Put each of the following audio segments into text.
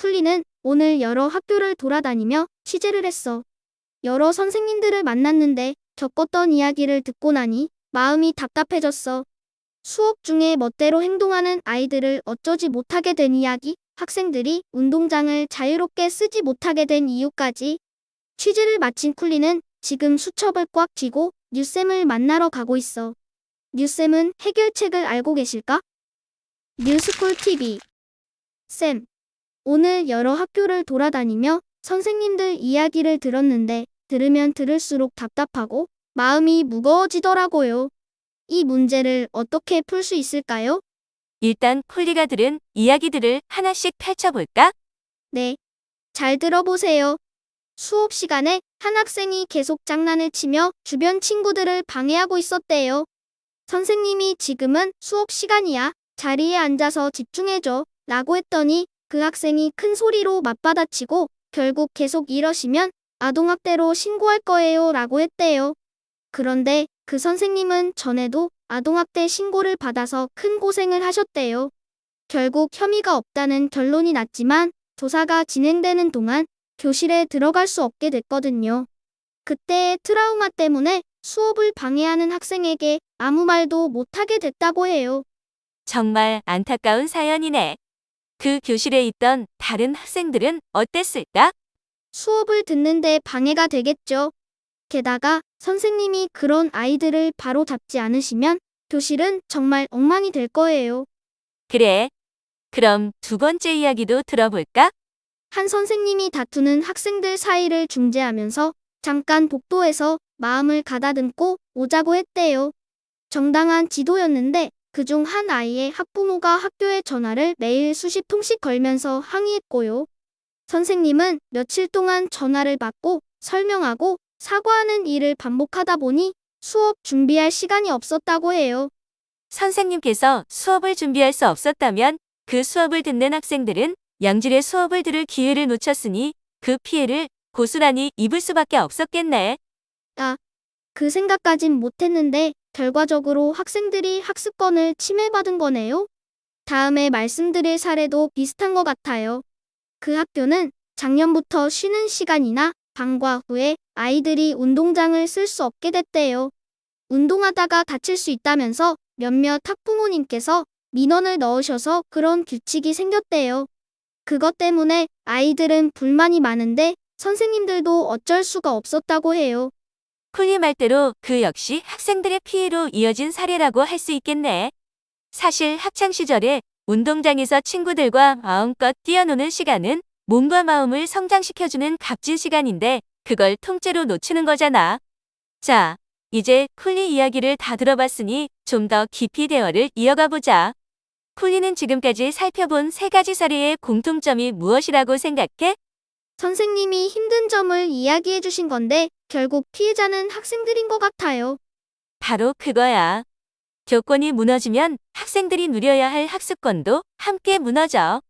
쿨리는 오늘 여러 학교를 돌아다니며 취재를 했어. 여러 선생님들을 만났는데 겪었던 이야기를 듣고 나니 마음이 답답해졌어. 수업 중에 멋대로 행동하는 아이들을 어쩌지 못하게 된 이야기, 학생들이 운동장을 자유롭게 쓰지 못하게 된 이유까지. 취재를 마친 쿨리는 지금 수첩을 꽉 쥐고 뉴쌤을 만나러 가고 있어. 뉴쌤은 해결책을 알고 계실까? 뉴스쿨 TV. 쌤, 오늘 여러 학교를 돌아다니며 선생님들 이야기를 들었는데 들으면 들을수록 답답하고 마음이 무거워지더라고요. 이 문제를 어떻게 풀 수 있을까요? 일단 쿨리가 들은 이야기들을 하나씩 펼쳐볼까? 네, 잘 들어보세요. 수업 시간에 한 학생이 계속 장난을 치며 주변 친구들을 방해하고 있었대요. 선생님이 지금은 수업 시간이야. 자리에 앉아서 집중해줘. 라고 했더니 그 학생이 큰 소리로 맞받아치고 결국 계속 이러시면 아동학대로 신고할 거예요. 라고 했대요. 그런데 그 선생님은 전에도 아동학대 신고를 받아서 큰 고생을 하셨대요. 결국 혐의가 없다는 결론이 났지만 조사가 진행되는 동안 교실에 들어갈 수 없게 됐거든요. 그때의 트라우마 때문에 수업을 방해하는 학생에게 아무 말도 못하게 됐다고 해요. 정말 안타까운 사연이네. 그 교실에 있던 다른 학생들은 어땠을까? 수업을 듣는데 방해가 되겠죠. 게다가 선생님이 그런 아이들을 바로 잡지 않으시면 교실은 정말 엉망이 될 거예요. 그래. 그럼 두 번째 이야기도 들어볼까? 한 선생님이 다투는 학생들 사이를 중재하면서 잠깐 복도에서 마음을 가다듬고 오자고 했대요. 정당한 지도였는데 그중 한 아이의 학부모가 학교에 전화를 매일 수십 통씩 걸면서 항의했고요. 선생님은 며칠 동안 전화를 받고 설명하고 사과하는 일을 반복하다 보니 수업 준비할 시간이 없었다고 해요. 선생님께서 수업을 준비할 수 없었다면 그 수업을 듣는 학생들은 양질의 수업을 들을 기회를 놓쳤으니 그 피해를 고스란히 입을 수밖에 없었겠네. 그 생각까진 못했는데 결과적으로 학생들이 학습권을 침해받은 거네요. 다음에 말씀드릴 사례도 비슷한 것 같아요. 그 학교는 작년부터 쉬는 시간이나 방과 후에 아이들이 운동장을 쓸 수 없게 됐대요. 운동하다가 다칠 수 있다면서 몇몇 학부모님께서 민원을 넣으셔서 그런 규칙이 생겼대요. 그것 때문에 아이들은 불만이 많은데 선생님들도 어쩔 수가 없었다고 해요. 쿨리 말대로 그 역시 학생들의 피해로 이어진 사례라고 할 수 있겠네. 사실 학창시절에 운동장에서 친구들과 마음껏 뛰어노는 시간은 몸과 마음을 성장시켜주는 값진 시간인데 그걸 통째로 놓치는 거잖아. 자, 이제 쿨리 이야기를 다 들어봤으니 좀 더 깊이 대화를 이어가 보자. 쿨리는 지금까지 살펴본 세 가지 사례의 공통점이 무엇이라고 생각해? 선생님이 힘든 점을 이야기해 주신 건데 결국 피해자는 학생들인 것 같아요. 바로 그거야. 교권이 무너지면 학생들이 누려야 할 학습권도 함께 무너져.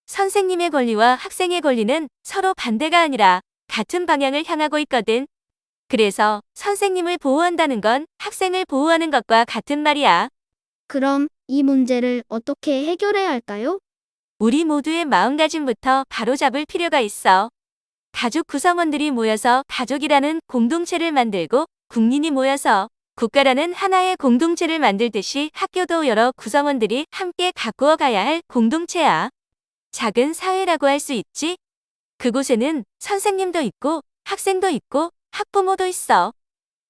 선생님의 권리와 학생의 권리는 서로 반대가 아니라 같은 방향을 향하고 있거든. 그래서 선생님을 보호한다는 건 학생을 보호하는 것과 같은 말이야. 그럼 이 문제를 어떻게 해결해야 할까요? 우리 모두의 마음가짐부터 바로잡을 필요가 있어. 가족 구성원들이 모여서 가족이라는 공동체를 만들고 국민이 모여서 국가라는 하나의 공동체를 만들듯이 학교도 여러 구성원들이 함께 가꾸어 가야 할 공동체야. 작은 사회라고 할 수 있지. 그곳에는 선생님도 있고 학생도 있고 학부모도 있어.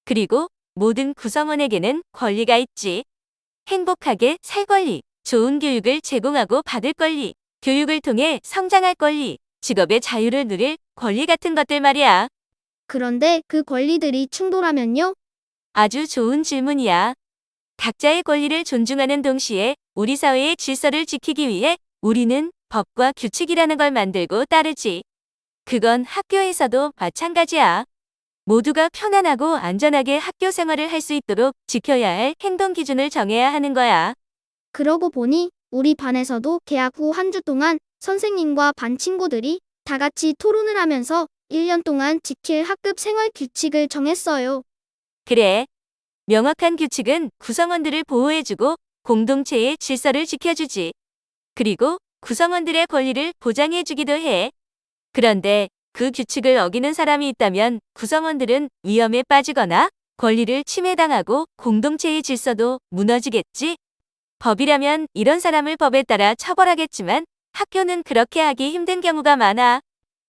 그리고 모든 구성원에게는 권리가 있지. 행복하게 살 권리, 좋은 교육을 제공하고 받을 권리, 교육을 통해 성장할 권리, 직업의 자유를 누릴 권리 같은 것들 말이야. 그런데 그 권리들이 충돌하면요? 아주 좋은 질문이야. 각자의 권리를 존중하는 동시에 우리 사회의 질서를 지키기 위해 우리는 법과 규칙이라는 걸 만들고 따르지. 그건 학교에서도 마찬가지야. 모두가 편안하고 안전하게 학교 생활을 할 수 있도록 지켜야 할 행동 기준을 정해야 하는 거야. 그러고 보니 우리 반에서도 개학 후 한 주 동안 선생님과 반 친구들이 다 같이 토론을 하면서 1년 동안 지킬 학급 생활 규칙을 정했어요. 그래. 명확한 규칙은 구성원들을 보호해주고 공동체의 질서를 지켜주지. 그리고 구성원들의 권리를 보장해주기도 해. 그런데 그 규칙을 어기는 사람이 있다면 구성원들은 위험에 빠지거나 권리를 침해당하고 공동체의 질서도 무너지겠지. 법이라면 이런 사람을 법에 따라 처벌하겠지만 학교는 그렇게 하기 힘든 경우가 많아.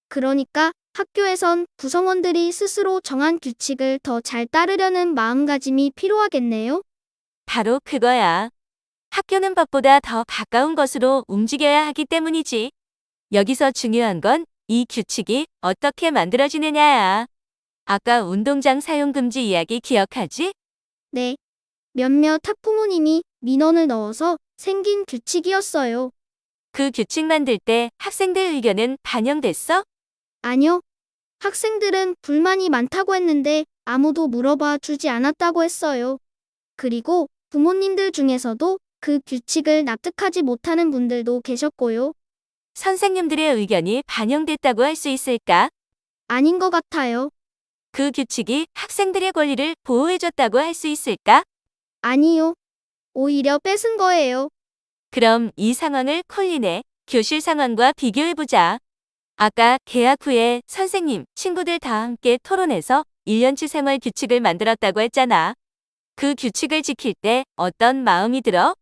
그러니까 학교에선 구성원들이 스스로 정한 규칙을 더 잘 따르려는 마음가짐이 필요하겠네요. 바로 그거야. 학교는 법보다 더 가까운 것으로 움직여야 하기 때문이지. 여기서 중요한 건 이 규칙이 어떻게 만들어지느냐야. 아까 운동장 사용 금지 이야기 기억하지? 네. 몇몇 학부모님이 민원을 넣어서 생긴 규칙이었어요. 그 규칙 만들 때 학생들 의견은 반영됐어? 아니요. 학생들은 불만이 많다고 했는데 아무도 물어봐 주지 않았다고 했어요. 그리고 부모님들 중에서도 그 규칙을 납득하지 못하는 분들도 계셨고요. 선생님들의 의견이 반영됐다고 할 수 있을까? 아닌 것 같아요. 그 규칙이 학생들의 권리를 보호해줬다고 할 수 있을까? 아니요. 오히려 뺏은 거예요. 그럼 이 상황을 콜린의 교실 상황과 비교해보자. 아까 개학 후에 선생님, 친구들 다 함께 토론해서 1년치 생활 규칙을 만들었다고 했잖아. 그 규칙을 지킬 때 어떤 마음이 들어?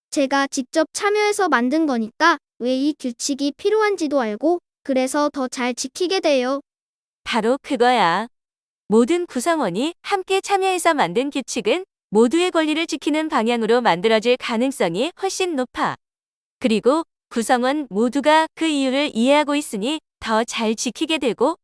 제가 직접 참여해서 만든 거니까 왜 이 규칙이 필요한지도 알고 그래서 더 잘 지키게 돼요. 바로 그거야. 모든 구성원이 함께 참여해서 만든 규칙은 모두의 권리를 지키는 방향으로 만들어질 가능성이 훨씬 높아. 그리고 구성원 모두가 그 이유를 이해하고 있으니 더 잘 지키게 되고,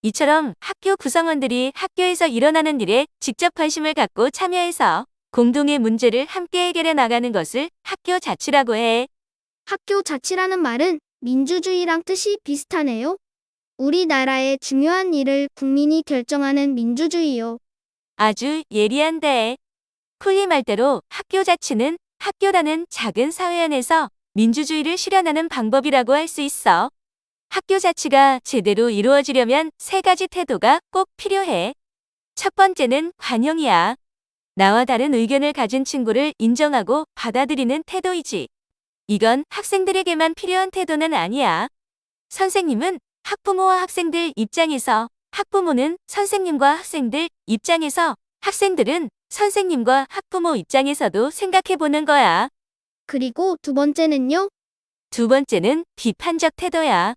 이처럼 학교 구성원들이 학교에서 일어나는 일에 직접 관심을 갖고 참여해서 공동의 문제를 함께 해결해 나가는 것을 학교 자치라고 해. 학교 자치라는 말은 민주주의랑 뜻이 비슷하네요. 우리나라의 중요한 일을 국민이 결정하는 민주주의요. 아주 예리한데. 쿨리 말대로 학교 자치는 학교라는 작은 사회 안에서 민주주의를 실현하는 방법이라고 할 수 있어. 학교 자치가 제대로 이루어지려면 세 가지 태도가 꼭 필요해. 첫 번째는 관용이야. 나와 다른 의견을 가진 친구를 인정하고 받아들이는 태도이지. 이건 학생들에게만 필요한 태도는 아니야. 선생님은 학부모와 학생들 입장에서, 학부모는 선생님과 학생들 입장에서, 학생들은 선생님과 학부모 입장에서도 생각해 보는 거야. 그리고 두 번째는요. 두 번째는 비판적 태도야.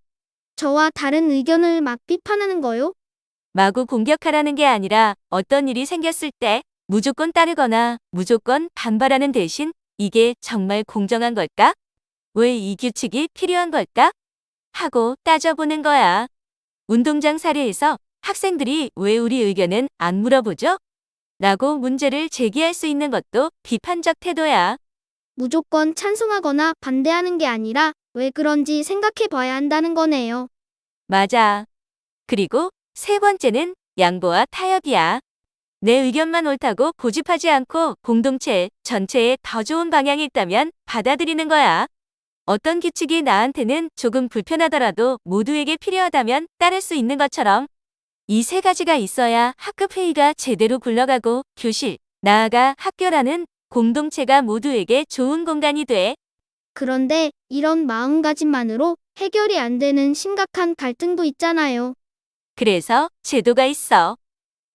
저와 다른 의견을 막 비판하는 거요. 마구 공격하라는 게 아니라 어떤 일이 생겼을 때 무조건 따르거나 무조건 반발하는 대신 이게 정말 공정한 걸까? 왜 이 규칙이 필요한 걸까? 하고 따져보는 거야. 운동장 사례에서 학생들이 왜 우리 의견은 안 물어보죠? 라고 문제를 제기할 수 있는 것도 비판적 태도야. 무조건 찬성하거나 반대하는 게 아니라 왜 그런지 생각해 봐야 한다는 거네요. 맞아. 그리고 세 번째는 양보와 타협이야. 내 의견만 옳다고 고집하지 않고 공동체 전체에 더 좋은 방향이 있다면 받아들이는 거야. 어떤 규칙이 나한테는 조금 불편하더라도 모두에게 필요하다면 따를 수 있는 것처럼 이 세 가지가 있어야 학급 회의가 제대로 굴러가고 교실, 나아가 학교라는 공동체가 모두에게 좋은 공간이 돼. 그런데 이런 마음가짐만으로 해결이 안 되는 심각한 갈등도 있잖아요. 그래서 제도가 있어.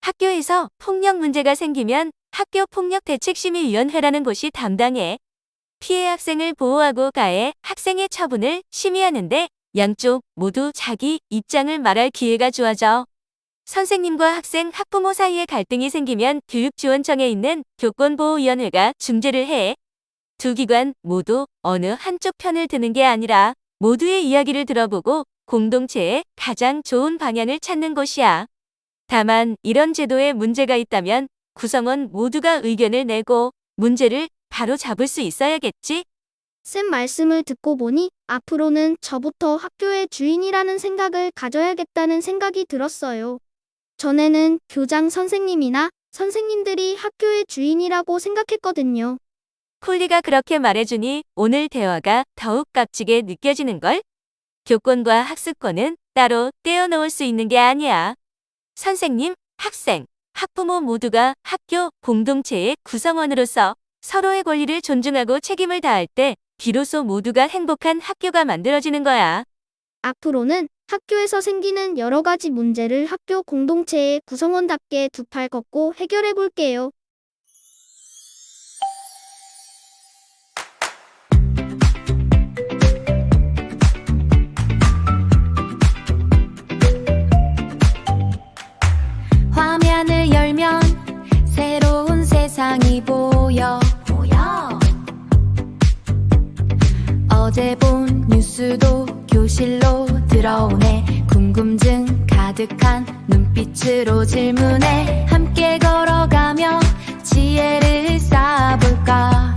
학교에서 폭력 문제가 생기면 학교 폭력 대책심의위원회라는 곳이 담당해. 피해 학생을 보호하고 가해 학생의 처분을 심의하는데 양쪽 모두 자기 입장을 말할 기회가 주어져. 선생님과 학생, 학부모 사이에 갈등이 생기면 교육지원청에 있는 교권보호위원회가 중재를 해. 두 기관 모두 어느 한쪽 편을 드는 게 아니라 모두의 이야기를 들어보고 공동체의 가장 좋은 방향을 찾는 곳이야. 다만 이런 제도에 문제가 있다면 구성원 모두가 의견을 내고 문제를 바로 잡을 수 있어야겠지? 쌤 말씀을 듣고 보니 앞으로는 저부터 학교의 주인이라는 생각을 가져야겠다는 생각이 들었어요. 전에는 교장 선생님이나 선생님들이 학교의 주인이라고 생각했거든요. 콜리가 그렇게 말해주니 오늘 대화가 더욱 값지게 느껴지는걸? 교권과 학습권은 따로 떼어놓을 수 있는 게 아니야. 선생님, 학생, 학부모 모두가 학교 공동체의 구성원으로서 서로의 권리를 존중하고 책임을 다할 때 비로소 모두가 행복한 학교가 만들어지는 거야. 앞으로는 학교에서 생기는 여러 가지 문제를 학교 공동체의 구성원답게 두 팔 걷고 해결해 볼게요. 화면을 열면 새로운 세상이 보여. 어제 본 뉴스도 교실로 들어오네. 궁금증 가득한 눈빛으로 질문해. 함께 걸어가며 지혜를 쌓아볼까?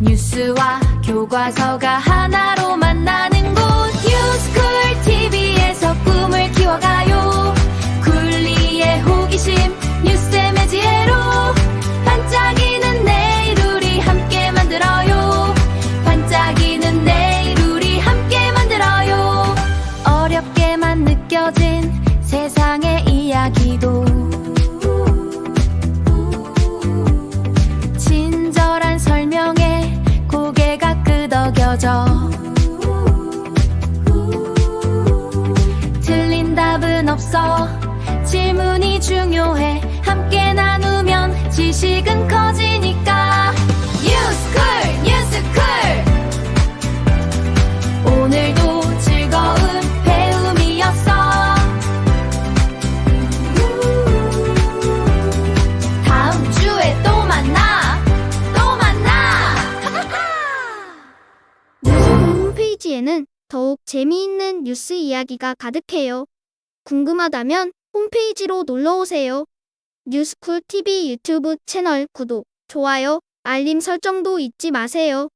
뉴스와 교과서가 하나로 만나는 곳. 뉴스쿨 TV에서 꿈을 키워가요. 굴리의 호기심 뉴스의 매지혜로 반짝이는 내일 우리 함께 만들어요. 반짝이는 내일 우리 함께 만들어요. 어렵게만 느껴진 세상의 이야기도 친절한 설명에 고개가 끄덕여져. 틀린 답은 없어. 질문이 중요해. 함께 나누면 지식은 커지니까. 뉴스쿨 뉴스쿨 오늘도 즐거운 배움이었어. 다음 주에 또 만나. 뉴스쿨 홈페이지에는 더욱 재미있는 뉴스 이야기가 가득해요. 궁금하다면 홈페이지로 놀러오세요. 뉴스쿨 TV 유튜브 채널 구독, 좋아요, 알림 설정도 잊지 마세요.